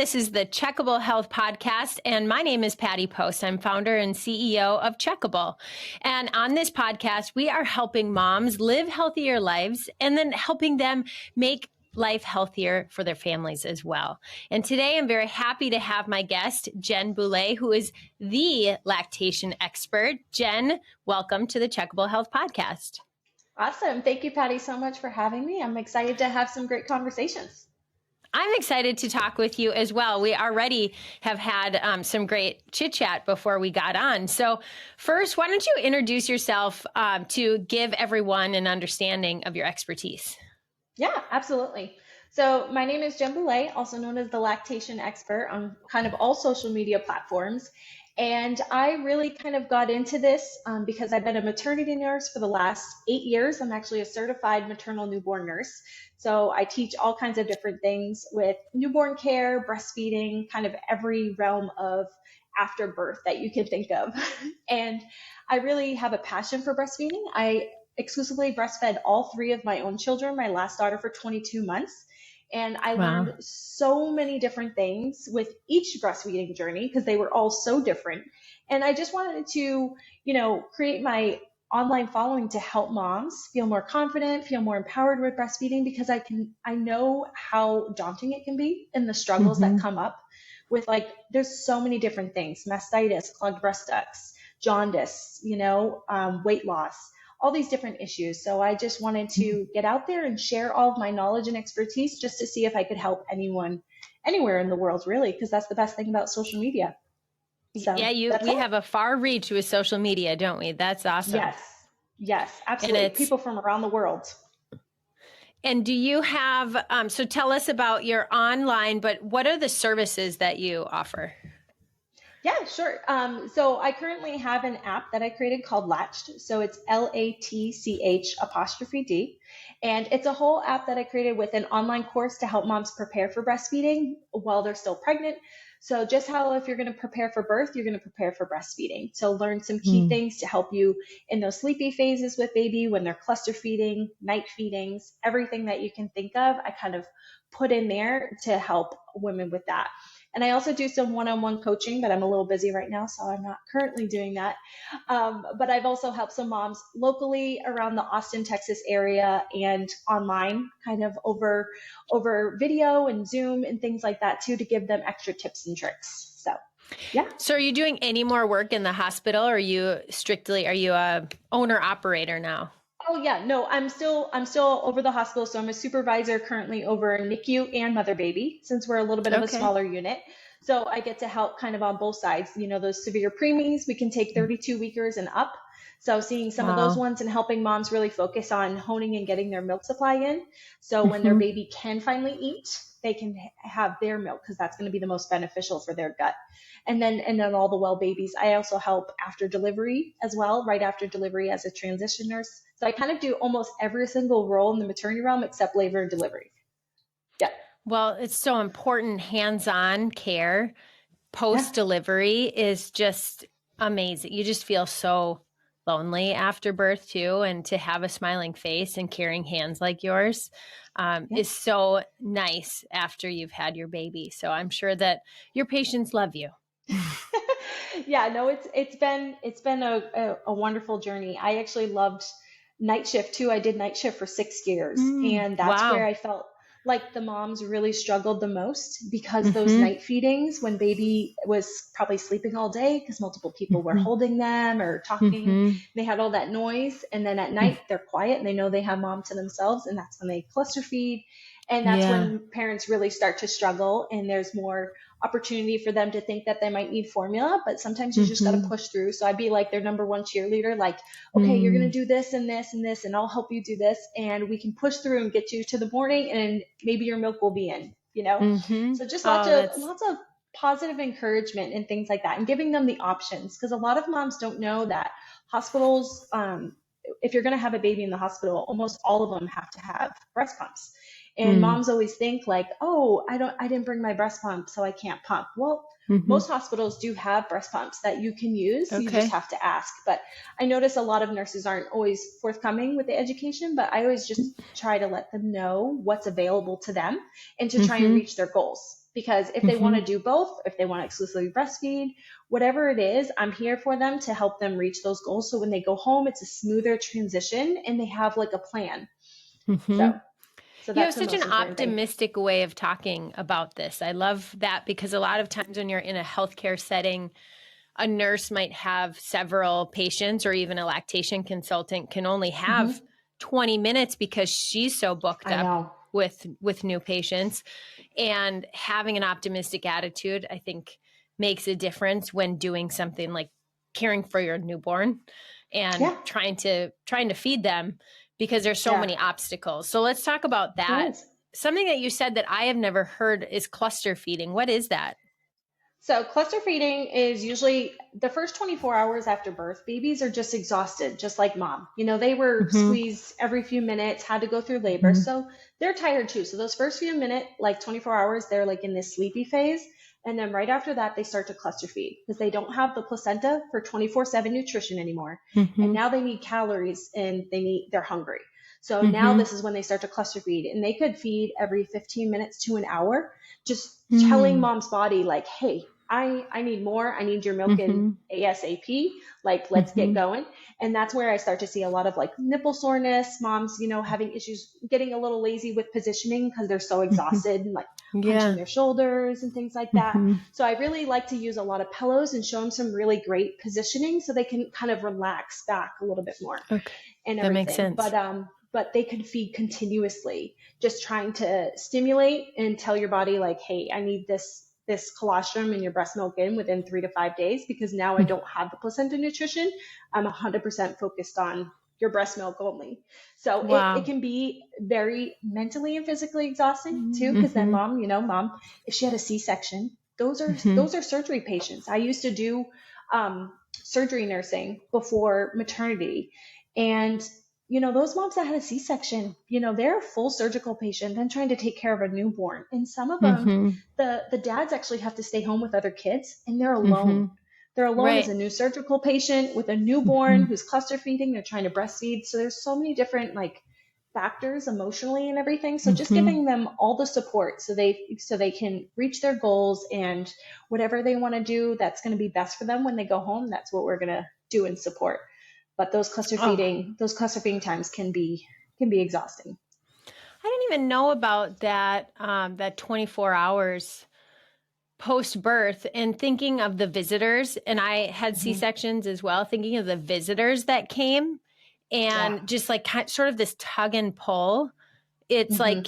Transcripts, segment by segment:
This is the Checkable Health Podcast, and my name is Patty Post. I'm founder and CEO of Checkable. And on this podcast, we are helping moms live healthier lives and then helping them make life healthier for their families as well. And today I'm very happy to have my guest, Jenn Boulay, who is the lactation expert. Jenn, welcome to the Checkable Health Podcast. Awesome. Thank you, Patty, so much for having me. I'm excited to have some great conversations. I'm excited to talk with you as well. We already have had some great chit chat before we got on. So first, why don't you introduce yourself to give everyone an understanding of your expertise? Yeah, absolutely. So my name is Jenn Boulay, also known as the lactation expert on kind of all social media platforms. And I really kind of got into this because I've been a maternity nurse for the last 8 years. I'm actually a certified maternal newborn nurse. So I teach all kinds of different things with newborn care, breastfeeding, kind of every realm of after birth that you can think of. And I really have a passion for breastfeeding. I exclusively breastfed all 3 of my own children, my last daughter for 22 months. And I learned so many different things with each breastfeeding journey because they were all so different. And I just wanted to, create my online following to help moms feel more confident, feel more empowered with breastfeeding, because I know how daunting it can be and the struggles that come up with, there's so many different things: mastitis, clogged breast ducts, jaundice, weight loss, all these different issues. So I just wanted to get out there and share all of my knowledge and expertise just to see if I could help anyone anywhere in the world, really, because that's the best thing about social media. So yeah, we have a far reach with social media, don't we? That's awesome. Yes, absolutely. People from around the world. And do you have, so tell us about your online, but what are the services that you offer? Yeah, sure. So I currently have an app that I created called Latched. So it's LATCH''D. And it's a whole app that I created with an online course to help moms prepare for breastfeeding while they're still pregnant. So just how if you're going to prepare for birth, you're going to prepare for breastfeeding. So learn some key things to help you in those sleepy phases with baby, when they're cluster feeding, night feedings, everything that you can think of, I kind of put in there to help women with that. And I also do some one-on-one coaching, but I'm a little busy right now, so I'm not currently doing that. But I've also helped some moms locally around the Austin, Texas area and online, kind of over video and Zoom and things like that too, to give them extra tips and tricks. So, yeah. So are you doing any more work in the hospital, or are you a owner operator now? Oh yeah, no, I'm still over the hospital. So I'm a supervisor currently over NICU and mother baby, since we're a little bit of a smaller unit. So I get to help kind of on both sides. Those severe preemies, we can take 32 weekers and up. So seeing some of those ones and helping moms really focus on honing and getting their milk supply in. So when their baby can finally eat, they can have their milk, because that's going to be the most beneficial for their gut. And then all the well babies. I also help after delivery as well, right after delivery as a transition nurse. So I kind of do almost every single role in the maternity realm except labor and delivery. Yeah. Well, it's so important. Hands-on care post-delivery is just amazing. You just feel so lonely after birth too. And to have a smiling face and caring hands like yours is so nice after you've had your baby. So I'm sure that your patients love you. Yeah, no, it's been a wonderful journey. I actually loved night shift too. I did night shift for 6 years, and that's where I felt like the moms really struggled the most, because those night feedings, when baby was probably sleeping all day because multiple people were holding them or talking, they had all that noise, and then at night they're quiet and they know they have mom to themselves, and that's when they cluster feed. And that's when parents really start to struggle, and there's more opportunity for them to think that they might need formula, but sometimes you just got to push through. So I'd be like their number one cheerleader, like, okay, you're going to do this and this and this, and I'll help you do this, and we can push through and get you to the morning, and maybe your milk will be in, So just lots of positive encouragement and things like that, and giving them the options, because a lot of moms don't know that hospitals, if you're going to have a baby in the hospital, almost all of them have to have breast pumps. And moms always think like, oh, I didn't bring my breast pump, so I can't pump. Well, most hospitals do have breast pumps that you can use. You just have to ask. But I notice a lot of nurses aren't always forthcoming with the education, but I always just try to let them know what's available to them and to try and reach their goals. because if they want to do both, if they want to exclusively breastfeed, whatever it is, I'm here for them to help them reach those goals. So when they go home, it's a smoother transition and they have like a plan. So You have that's the such an most important thing. optimistic way of talking about this. I love that, because a lot of times when you're in a healthcare setting, a nurse might have several patients, or even a lactation consultant can only have 20 minutes because she's so booked up with new patients. And having an optimistic attitude, I think, makes a difference when doing something like caring for your newborn and trying to feed them, because there's so many obstacles. So let's talk about that. Something that you said that I have never heard is cluster feeding. What is that? So cluster feeding is usually the first 24 hours after birth. Babies are just exhausted, just like mom. They were squeezed every few minutes, had to go through labor. So they're tired too. So those first few minutes, like 24 hours, they're like in this sleepy phase. And then right after that, they start to cluster feed because they don't have the placenta for 24/7 nutrition anymore. And now they need calories and they're hungry. So now this is when they start to cluster feed, and they could feed every 15 minutes to an hour, just telling mom's body like, hey, I need more. I need your milk in ASAP. Like, let's get going. And that's where I start to see a lot of like nipple soreness, moms, having issues getting a little lazy with positioning because they're so exhausted and like punching their shoulders and things like that. So I really like to use a lot of pillows and show them some really great positioning so they can kind of relax back a little bit more. Okay. And everything. That makes sense. But they could feed continuously, just trying to stimulate and tell your body like, hey, I need this colostrum and your breast milk in within 3 to 5 days, because now I don't have the placenta nutrition. I'm 100% focused on your breast milk only. So it can be very mentally and physically exhausting too, because then mom, if she had a C-section, those are surgery patients. I used to do surgery nursing before maternity, and those moms that had a C-section, they're a full surgical patient, then trying to take care of a newborn. And some of them, the dads actually have to stay home with other kids, and they're alone. They're alone as a new surgical patient with a newborn who's cluster feeding. They're trying to breastfeed. So there's so many different like factors emotionally and everything. So just giving them all the support so they can reach their goals, and whatever they want to do that's going to be best for them when they go home, that's what we're going to do and support. But those cluster feeding times can be exhausting. I didn't even know about that, that 24 hours post birth, and thinking of the visitors. And I had C-sections as well, thinking of the visitors that came, and just like sort of this tug and pull. It's like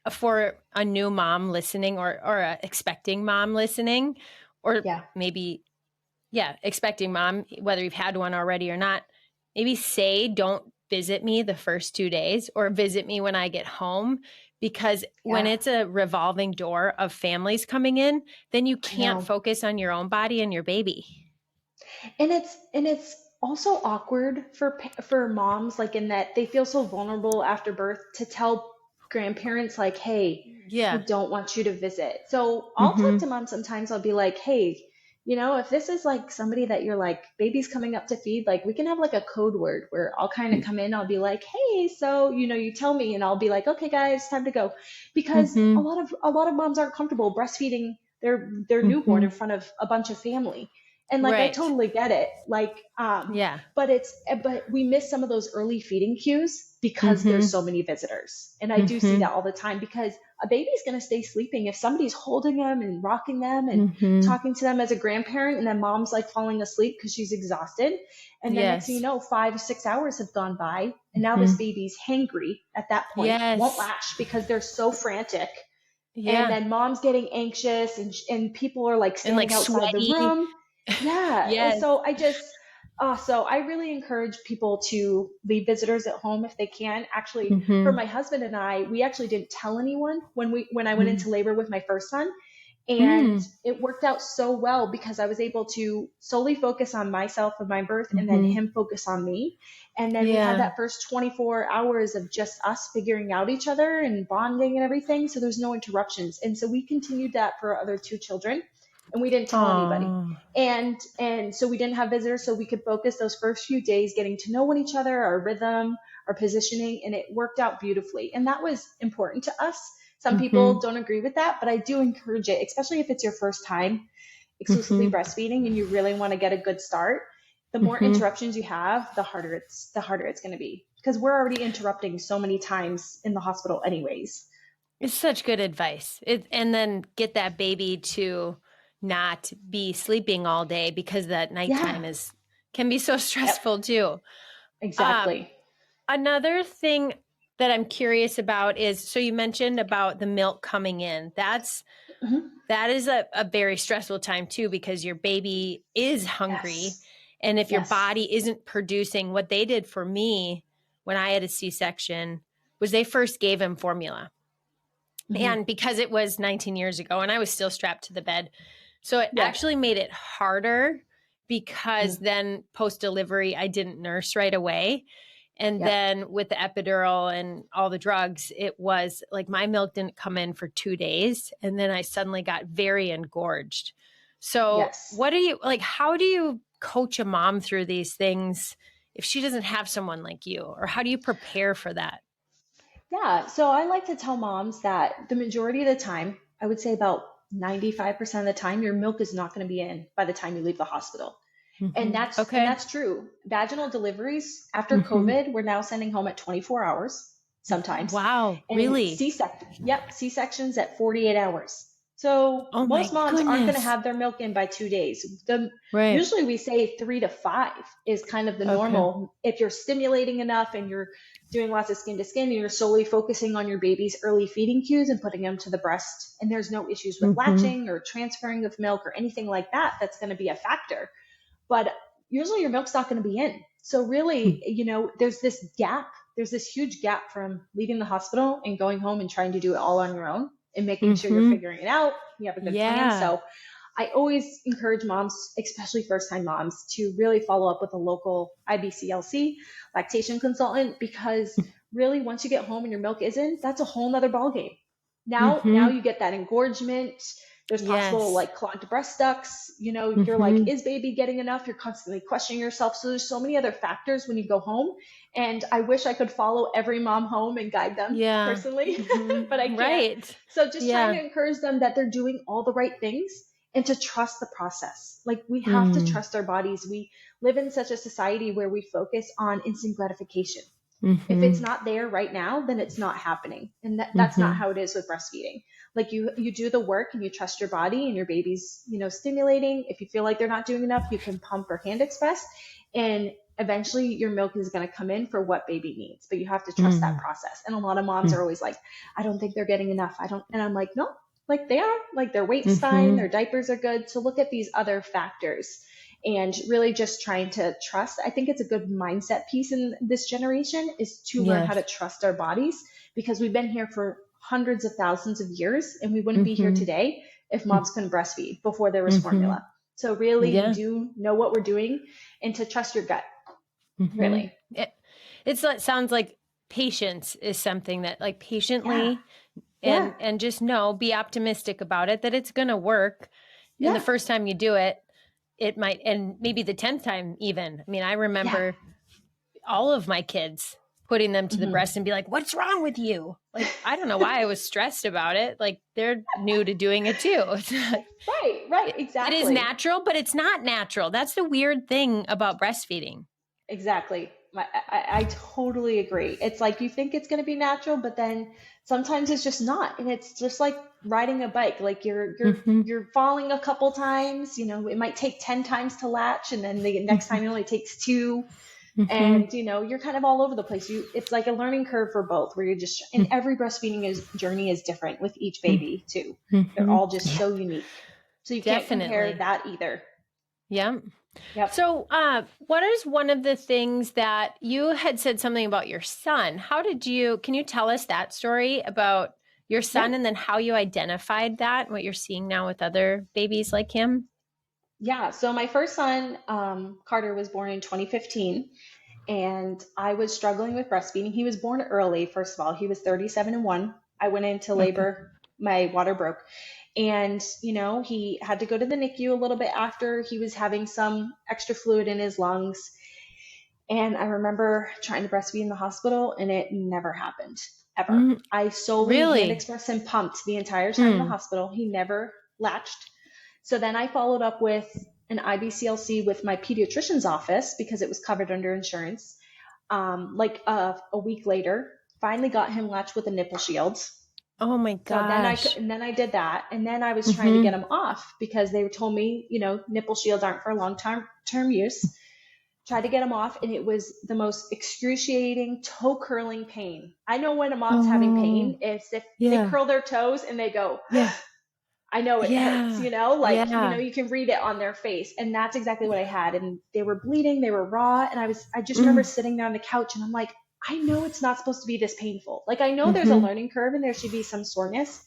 for a new mom listening, or a expecting mom listening, or maybe expecting mom, whether you've had one already or not, maybe say, don't visit me the first 2 days, or visit me when I get home, because when it's a revolving door of families coming in, then you can't focus on your own body and your baby. And it's also awkward for moms, like in that they feel so vulnerable after birth to tell grandparents like, hey, I don't want you to visit. So I'll talk to mom sometimes. I'll be like, hey, if this is like somebody that you're like, baby's coming up to feed, like we can have like a code word where I'll kind of come in. I'll be like, hey, so, you tell me, and I'll be like, okay, guys, time to go. Because a lot of moms aren't comfortable breastfeeding their newborn in front of a bunch of family. And like, I totally get it. Like, but we miss some of those early feeding cues because there's so many visitors. And I do see that all the time, because a baby's going to stay sleeping if somebody's holding them and rocking them and talking to them as a grandparent. And then mom's like falling asleep because she's exhausted. And then next thing you know, 5 or 6 hours have gone by. And now this baby's hangry at that point, won't latch because they're so frantic. And then mom's getting anxious, and people are like standing outside the room. And so I really encourage people to leave visitors at home if they can. Actually, for my husband and I, we actually didn't tell anyone when I went into labor with my first son. And it worked out so well because I was able to solely focus on myself and my birth, and then him focus on me. And then we had that first 24 hours of just us figuring out each other and bonding and everything. So there's no interruptions. And so we continued that for our other 2 children. And we didn't tell anybody. And so we didn't have visitors, so we could focus those first few days getting to know each other, our rhythm, our positioning, and it worked out beautifully. And that was important to us Some people don't agree with that, but I do encourage it, especially if it's your first time exclusively breastfeeding and you really want to get a good start. The more interruptions you have, the harder it's going to be, because we're already interrupting so many times in the hospital anyways. It's such good advice. And then get that baby to not be sleeping all day, because that nighttime can be so stressful too. Exactly. Another thing that I'm curious about is, so you mentioned about the milk coming in. That is a very stressful time too, because your baby is hungry. Yes. And if your body isn't producing, what they did for me when I had a C-section was they first gave him formula. And because it was 19 years ago and I was still strapped to the bed, so it actually made it harder, because then post-delivery, I didn't nurse right away. And then with the epidural and all the drugs, it was like my milk didn't come in for 2 days. And then I suddenly got very engorged. So what do you, like, how do you coach a mom through these things if she doesn't have someone like you? Or how do you prepare for that? Yeah, so I like to tell moms that the majority of the time, I would say about 95% of the time, your milk is not going to be in by the time you leave the hospital. And that's true. Vaginal deliveries after COVID, we're now sending home at 24 hours sometimes. Wow, and really? C-sections at 48 hours. So most moms aren't going to have their milk in by 2 days. Usually we say 3 to 5 is kind of the normal. If you're stimulating enough and you're doing lots of skin to skin, and you're solely focusing on your baby's early feeding cues and putting them to the breast, and there's no issues with latching or transferring of milk or anything like that, that's going to be a factor. But usually your milk's not going to be in. So really, there's this gap. There's this huge gap from leaving the hospital and going home and trying to do it all on your own and making sure you're figuring it out. You have a good plan. So I always encourage moms, especially first-time moms, to really follow up with a local IBCLC lactation consultant, because really once you get home and your milk isn't, that's a whole nother ballgame. Now you get that engorgement. There's possible like clogged breast ducts, you're like, is baby getting enough? You're constantly questioning yourself. So there's so many other factors when you go home. And I wish I could follow every mom home and guide them personally, but I can't. Right. So just trying to encourage them that they're doing all the right things and to trust the process. Like we have to trust our bodies. We live in such a society where we focus on instant gratification. If it's not there right now, then it's not happening. And that's not how it is with breastfeeding. Like you do the work and you trust your body and your baby's, stimulating. If you feel like they're not doing enough, you can pump or hand express, and eventually your milk is going to come in for what baby needs, but you have to trust that process. And a lot of moms are always like, I don't think they're getting enough. And I'm like, no, like they are, like their weight's fine. Their diapers are good. So look at these other factors. And really just trying to trust. I think it's a good mindset piece in this generation, is to learn how to trust our bodies, because we've been here for hundreds of thousands of years, and we wouldn't be here today if moms couldn't breastfeed before there was formula. So really do know what we're doing and to trust your gut. Really. It sounds like patience is something that, like, patiently and just be optimistic about it, that it's going to work. And the first time you do it, it might, and maybe the 10th time even. I mean, I remember all of my kids putting them to the breast and be like, what's wrong with you? Like, I don't know why I was stressed about it. Like, they're new to doing it too. Right, exactly. It is natural, but it's not natural. That's the weird thing about breastfeeding. Exactly. I totally agree. It's like you think it's going to be natural, but then sometimes it's just not. And it's just like riding a bike. Like you're falling a couple times, it might take 10 times to latch, and then the next time it only takes 2. And, you're kind of all over the place. It's like a learning curve for both, where you're just, and every breastfeeding journey is different with each baby too. They're all just so unique. So you can't compare that either. Yeah. Yep. So what is one of the things that you had said something about your son? Can you tell us that story about your son and then how you identified that and what you're seeing now with other babies like him? Yeah. So my first son, Carter, was born in 2015, and I was struggling with breastfeeding. He was born early. First of all, he was 37 and 1. I went into labor. My water broke. And, he had to go to the NICU a little bit after. He was having some extra fluid in his lungs. And I remember trying to breastfeed in the hospital, and it never happened. ever. I solely hand expressed and pumped the entire time in the hospital. He never latched. So then I followed up with an IBCLC with my pediatrician's office because it was covered under insurance. Like a week later, finally got him latched with a nipple shield. Oh my gosh. So then I did that. And then I was trying to get him off because they told me, nipple shields aren't for long-term use. Tried to get him off, and it was the most excruciating toe curling pain. I know when a mom's having pain, it's if they curl their toes and they go, I know it hurts, you can read it on their face. And that's exactly what I had. And they were bleeding, they were raw. And I just remember sitting there on the couch and I'm like, I know it's not supposed to be this painful. Like, I know there's a learning curve and there should be some soreness.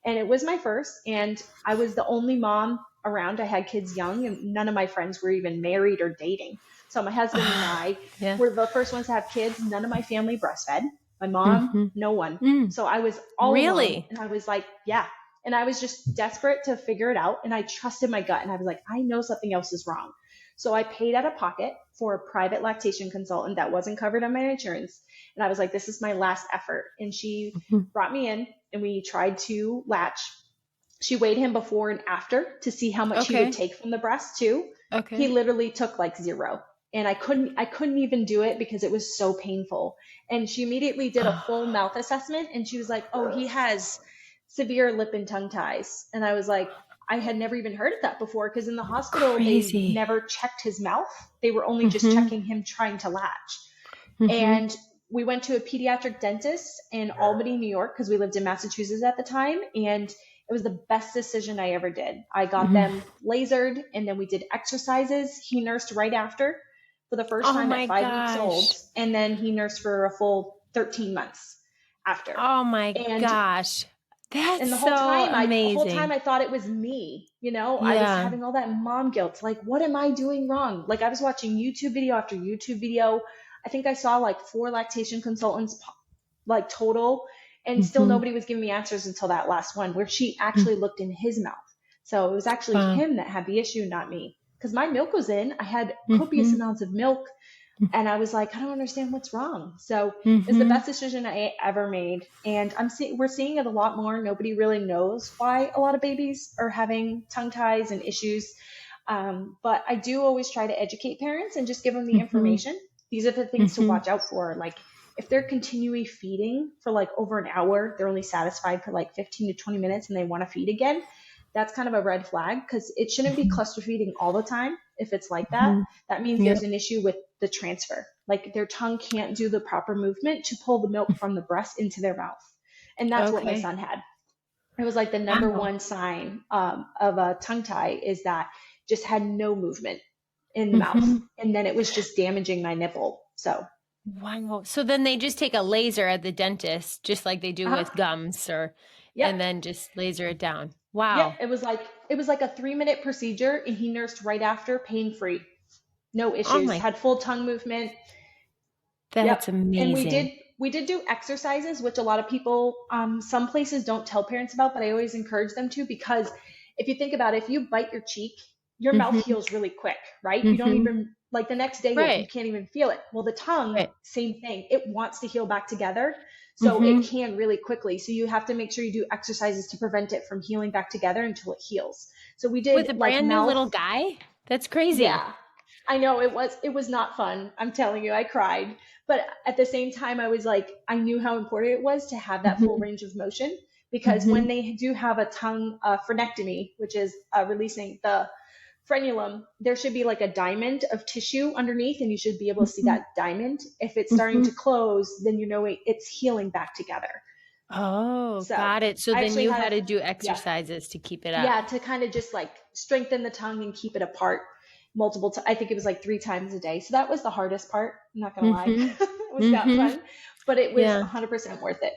And it was my first, and I was the only mom around. I had kids young, and none of my friends were even married or dating. So my husband and I were the first ones to have kids. None of my family breastfed. My mom, no one. So I was all alone, and I was like, and I was just desperate to figure it out. And I trusted my gut, and I was like, I know something else is wrong. So I paid out of pocket for a private lactation consultant that wasn't covered on my insurance. And I was like, this is my last effort. And she brought me in, and we tried to latch. She weighed him before and after to see how much he would take from the breast too. He literally took like 0. And I couldn't even do it because it was so painful. And she immediately did a full mouth assessment, and she was like, oh, he has severe lip and tongue ties. And I was like, I had never even heard of that before, because in the hospital, they never checked his mouth. They were only just checking him trying to latch. And we went to a pediatric dentist in Albany, New York, because we lived in Massachusetts at the time. And it was the best decision I ever did. I got them lasered, and then we did exercises. He nursed right after for the first time at 5 weeks old. And then he nursed for a full 13 months after. Oh my gosh. That's and the whole so time, amazing. The whole time I thought it was me, I was having all that mom guilt. Like, what am I doing wrong? Like, I was watching YouTube video after YouTube video. I think I saw like 4 lactation consultants, like total, and still nobody was giving me answers until that last one, where she actually looked in his mouth. So it was actually him that had the issue, not me. Because my milk was in. I had copious amounts of milk. And I was like, I don't understand what's wrong. So it's the best decision I ever made. And we're seeing it a lot more. Nobody really knows why a lot of babies are having tongue ties and issues. But I do always try to educate parents and just give them the information. These are the things to watch out for. Like, if they're continually feeding for like over an hour, they're only satisfied for like 15 to 20 minutes and they want to feed again. That's kind of a red flag, because it shouldn't be cluster feeding all the time. If it's like that, that means there's an issue with the transfer. Like, their tongue can't do the proper movement to pull the milk from the breast into their mouth. And that's what my son had. It was like the number one sign of a tongue tie is that just had no movement in the mouth. And then it was just damaging my nipple. So. Wow. So then they just take a laser at the dentist, just like they do with gums, and then just laser it down. Wow. Yeah, it was like a 3-minute procedure, and he nursed right after, pain-free, no issues, had full tongue movement. That's amazing. And we did do exercises, which a lot of people, some places don't tell parents about, but I always encourage them to, because if you think about it, if you bite your cheek, your mouth heals really quick, right? You don't even, like, the next day you can't even feel it. Well, the tongue, same thing. It wants to heal back together. So it can really quickly. So you have to make sure you do exercises to prevent it from healing back together until it heals. So we did with a brand new little guy. That's crazy. Yeah, I know it was not fun. I'm telling you, I cried. But at the same time, I was like, I knew how important it was to have that full range of motion, because when they do have a tongue frenectomy, which is releasing the frenulum, there should be like a diamond of tissue underneath, and you should be able to see that diamond. If it's starting to close, then it's healing back together. Oh, so got it. So then you had to do exercises to keep it up. Yeah, to kind of just like strengthen the tongue and keep it apart multiple times. I think it was like 3 times a day. So that was the hardest part. I'm not going to lie. It was not fun, but it was 100% worth it.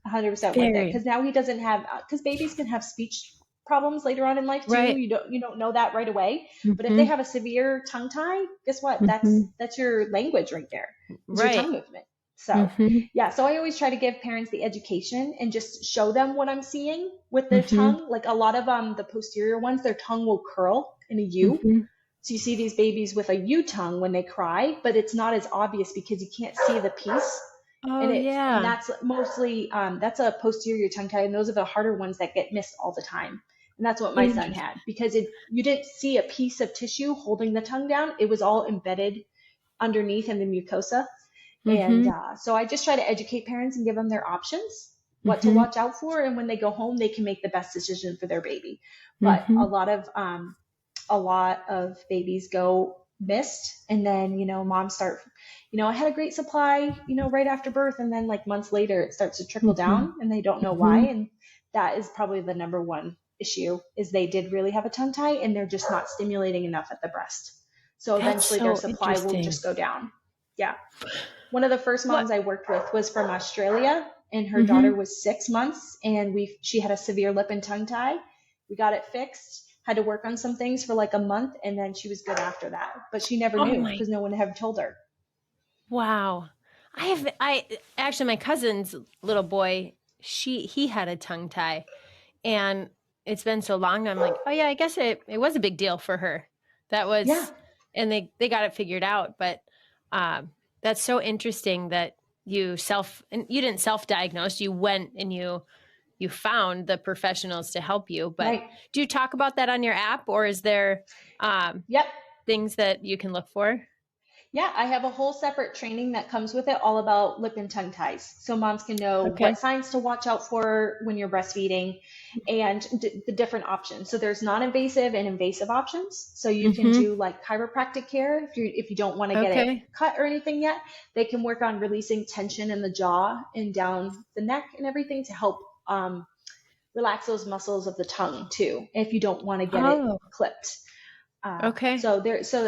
100% worth it. Because now he doesn't have, because babies can have speech problems later on in life too. You don't know that right away. But if they have a severe tongue tie, guess what? That's your language right there. It's your tongue movement. So so I always try to give parents the education and just show them what I'm seeing with their tongue. Like, a lot of the posterior ones, their tongue will curl in a U. So you see these babies with a U tongue when they cry, but it's not as obvious because you can't see the piece Oh, And yeah. that's mostly, that's a posterior tongue tie. And those are the harder ones that get missed all the time. And that's what my son Interesting. had, because you didn't see a piece of tissue holding the tongue down. It was all embedded underneath in the mucosa. And Mm-hmm. so I just try to educate parents and give them their options, what to Mm-hmm. watch out for. And when they go home, they can make the best decision for their baby. But Mm-hmm. a lot of babies go missed, and then moms start, I had a great supply right after birth, and then like months later it starts to trickle Mm-hmm. down and they don't know why. Mm-hmm. And that is probably the number one issue, is they did really have a tongue tie and they're just not stimulating enough at the breast, so That's eventually their so supply will interesting. just go down. Yeah. One of the first What? moms I worked with was from Australia, and her Mm-hmm. daughter was 6 months, and she had a severe lip and tongue tie. We got it fixed, had to work on some things for like a month, and then she was good after that. But she never Oh knew my, because no one had ever told her. wow. I actually, my cousin's little boy, he had a tongue tie, and it's been so long. I'm like, oh yeah, I guess it was a big deal for her. That Yeah, was, and they got it figured out. But that's so interesting that and you didn't self-diagnose. You went and you found the professionals to help you. But right. do you talk about that on your app, or is there um, Yep. things that you can look for? Yeah, I have a whole separate training that comes with it, all about lip and tongue ties. So moms can know Okay. what signs to watch out for when you're breastfeeding, and the different options. So there's non-invasive and invasive options. So you can Mm-hmm. do like chiropractic care if you don't want to get it Okay. cut or anything yet. They can work on releasing tension in the jaw and down the neck and everything to help relax those muscles of the tongue too, if you don't want to get it Oh, clipped. okay. So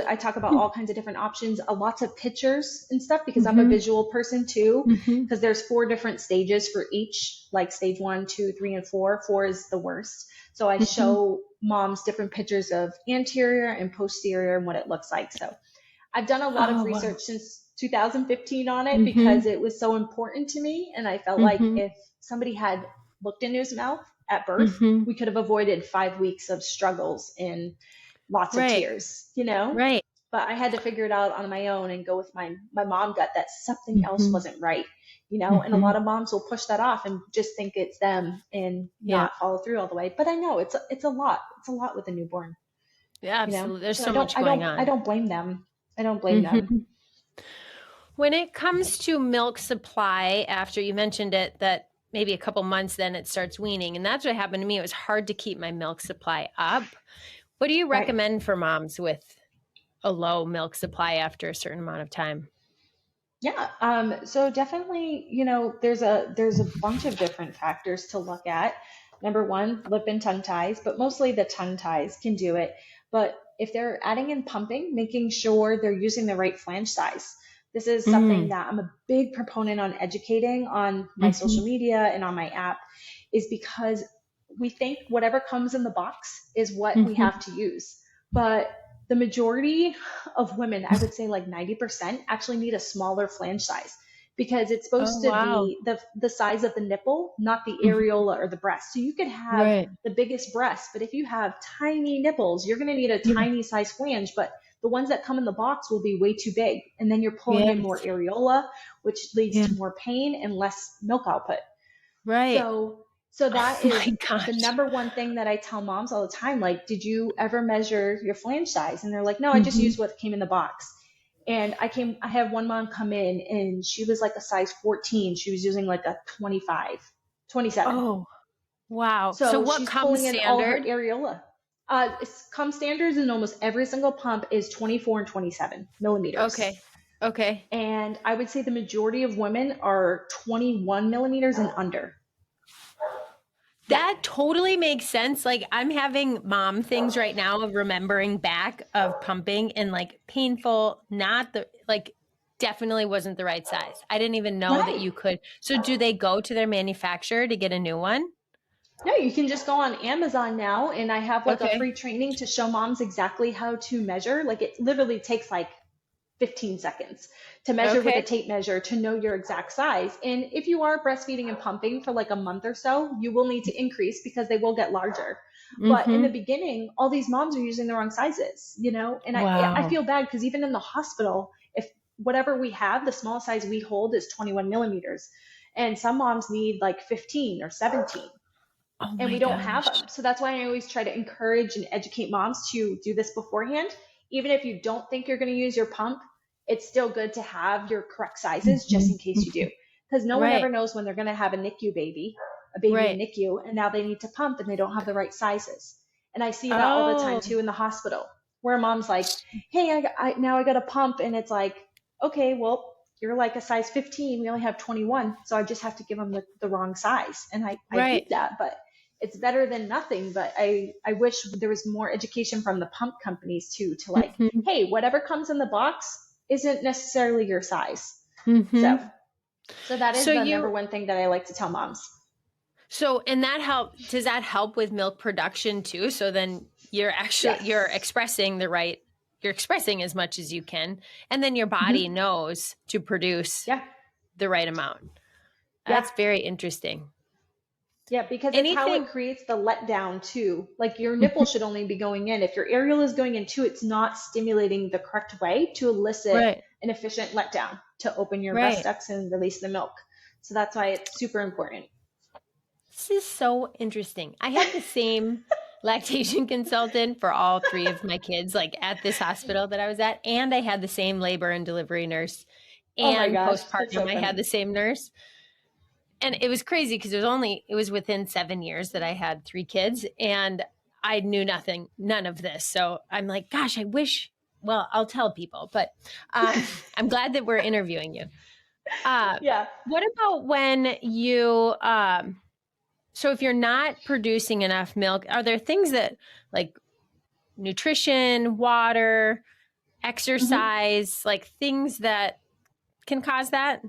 I talk about all kinds of different options, lots of pictures and stuff, because I'm a Mm-hmm. visual person too. Mm-hmm. Because there's 4 different stages for each, like stage 1, 2, 3, and 4. 4 is the worst. So I Mm-hmm. show moms different pictures of anterior and posterior and what it looks like. So I've done a lot of Oh, wow. research since 2015 on it, Mm-hmm. because it was so important to me, and I felt like Mm-hmm. if somebody had looked into his mouth at birth, Mm-hmm. we could have avoided 5 weeks of struggles and lots of Right. tears. Right. But I had to figure it out on my own and go with my mom gut that something else Mm-hmm. wasn't right. And a Mm-hmm. lot of moms will push that off and just think it's them and Yeah. not follow through all the way. But I know it's a lot. It's a lot with a newborn. Yeah, absolutely. There's So so much going I on. don't blame them. I don't blame them. Mm-hmm. When it comes to milk supply, after you mentioned it, that maybe a couple months, then it starts weaning. And that's what happened to me. It was hard to keep my milk supply up. What do you Right. recommend for moms with a low milk supply after a certain amount of time? Yeah. So definitely, there's a bunch of different factors to look at. Number one, lip and tongue ties, but mostly the tongue ties can do it. But if they're adding in pumping, making sure they're using the right flange size. This is something Mm. that I'm a big proponent on educating on my Mm-hmm. social media and on my app, is because we think whatever comes in the box is what we Mm-hmm. have to use. But the majority of women, I would say like 90%, actually need a smaller flange size, because it's Oh, supposed to wow. be the size of the nipple, not the Mm-hmm. areola or the breast. So you could have Right. the biggest breast, but if you have tiny nipples, you're going to need a Yeah. tiny size flange, but the ones that come in the box will be way too big. And then you're pulling in more Yes. areola, which leads Yeah. to more pain and less milk output. Right. So Oh that my is the gosh. number one thing that I tell moms all the time. Like, did you ever measure your flange size? And they're like, no, I just Mm-hmm. used what came in the box. And I had one mom come in and she was like a size 14. She was using like a 25, 27. Oh, wow. So So what she's comes pulling in all her standard? areola. Come standards in almost every single pump is 24 and 27 millimeters. Okay. Okay. And I would say the majority of women are 21 millimeters and under. Yeah. That totally makes sense. Like I'm having mom things right now of remembering back of pumping and like painful, not the like definitely wasn't the right size. I didn't even know that Right. you could. So do they go to their manufacturer to get a new one? No, you can just go on Amazon now, and I have like a Okay. free training to show moms exactly how to measure. Like it literally takes like 15 seconds to measure with a Okay. tape measure to know your exact size. And if you are breastfeeding and pumping for like a month or so, you will need to increase because they will get larger. But in the Mm-hmm. beginning, all these moms are using the wrong sizes, and I Wow. feel bad because even in the hospital, if whatever we have, the smallest size we hold is 21 millimeters. And some moms need like 15 or 17. Oh And my we don't have gosh. them. So that's why I always try to encourage and educate moms to do this beforehand. Even if you don't think you're going to use your pump, it's still good to have your correct sizes just in case you do. Because no one ever knows when they're going to have a NICU baby, a baby in NICU, and now they need to pump and they don't have the right sizes. And I see that all the time too in the hospital, where mom's like, hey, now I got a pump. And it's like, okay, well, you're like a size 15. We only have 21. So I just have to give them the wrong size. And I hate that, but it's better than nothing. But I wish there was more education from the pump companies too, to like, hey, whatever comes in the box isn't necessarily your size. So that is the number one thing that I like to tell moms. So, and does that help with milk production too? So then you're expressing you're expressing as much as you can, and then your body knows to produce the right amount. That's very interesting. Yeah, because it's how it creates the letdown too. Like your nipple should only be going in. If your areola is going in too, it's not stimulating the correct way to elicit an efficient letdown to open your breast ducts and release the milk. So that's why it's super important. This is so interesting. I had the same lactation consultant for all three of my kids, like at this hospital that I was at. And I had the same labor and delivery nurse. And postpartum, I had the same nurse. And it was crazy because it was within 7 years that I had 3 kids, and I knew none of this. So I'm like, gosh, I'll tell people, but I'm glad that we're interviewing you. What about when you, so if you're not producing enough milk, are there things that like nutrition, water, exercise, like things that can cause that?